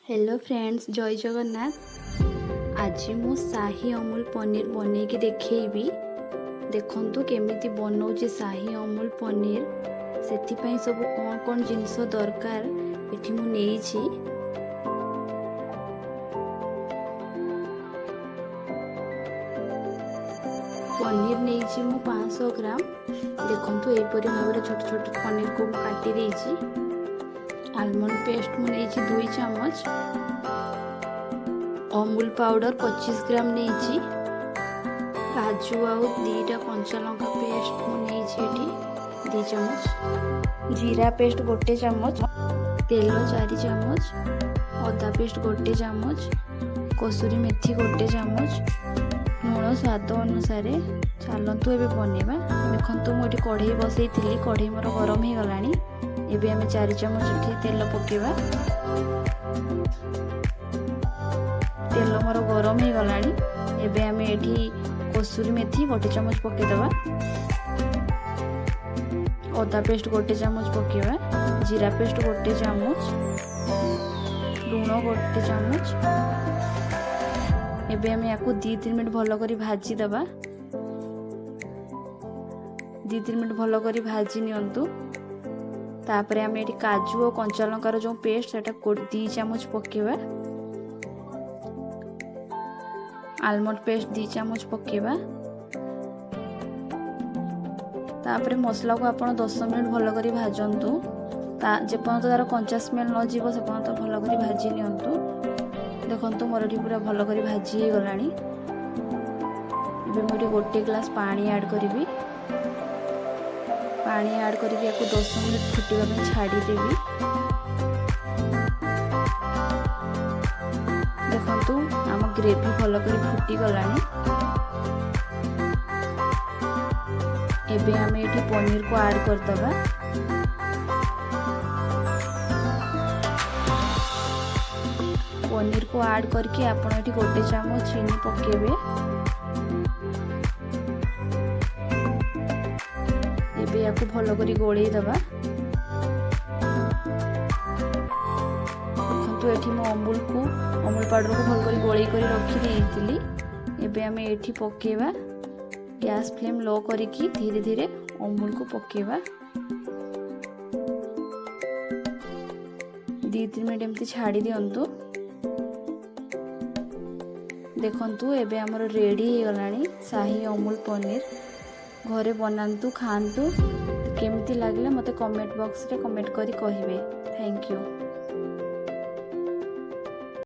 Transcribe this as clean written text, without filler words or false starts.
Hello friends, जय जगन्नाथ। आज मु शाही अमूल पनीर बन के देखी। देखु केमी बनाऊे शाही अमूल पनीर। से सब कौन कौन जिनस दरकार ये मुझे पनीर नहीं मु 500 ग्राम। देखु यहपरी भाव छोट छोट पनीर को काटी देछि। आलमंड पेस्ट मु नहीं 2 चम्मच, अमूल पाउडर 25 ग्राम नहीं, काजू आउ 2टा कंचा लंका पेस्ट मु नहीं 2 चम्मच, जीरा पेस्ट 1 चम्मच, तेल 4 चम्मच, अदा पेस्ट 1 चम्मच, कसूरी मेथी 1 चम्मच, लुण स्वाद अनुसार। चलतु ए बनवा। देखु मुझे कढ़ई बसई थी, कढ़ई मोर गरम हो गलानी। एबे हमें 4 चम्मच उठी तेल पकेवा। तेल मोर गरम हो गलानी। एबे हमें एठी कसूरी मेथी 1 चम्मच पकेदवा, अदा पेस्ट 1 चम्मच पकेवा, जीरा पेस्ट 1 चम्मच, लुण 1 चम्मच। एबे हमें या 2-3 मिनट भल करी भाजी दबा। 2-3 मिनट भल करी भाजी नियंतु। तापरे हमें ये काजू और कंचा लंकार जो पेस्ट सेटा 2 चम्मच पकेवा, आलमंड पेस्ट 2 चम्मच पकेवा। तापरे मसला को आपण 10 मिनट भल करी भाजंतु। जेपर्यंत तार कंचा स्मेल न जीव से पर्यंत भल करी भाजी नियंतु। देखंतु मोर एठी पूरा भल करी भाजी हो गलानी। एबे मो एठी 1 ग्लास पानी ऐड करिवि। पानी ऐड करके 10 मिनट फुटवा छाड़ी देवी। देखंतु आम ग्रेवी भल कर फुटी गलानी। एबे हमें ये पनीर को ऐड करदबा। पनीर को ऐड करके आपण ये 1 चम्मच चीनी पकेबे। एबे या भल करी गोलई दबा। देखो ये अमूल पाउडर को भल करी गोलई करी रखी देइतिली। एबे हमें एठी पकेवा। गैस फ्लेम लो करिकी धीरे धीरे अमूल को पकेवा। 2-3 मिनट एमती छाड़ी दियंतु। देखंतु एबे हमर रेडी हो गलानी शाही अमूल पनीर। घरे बनातु खातु। केमती लागले मते कमेंट बॉक्स रे कमेंट करी कहिबे। Thank you.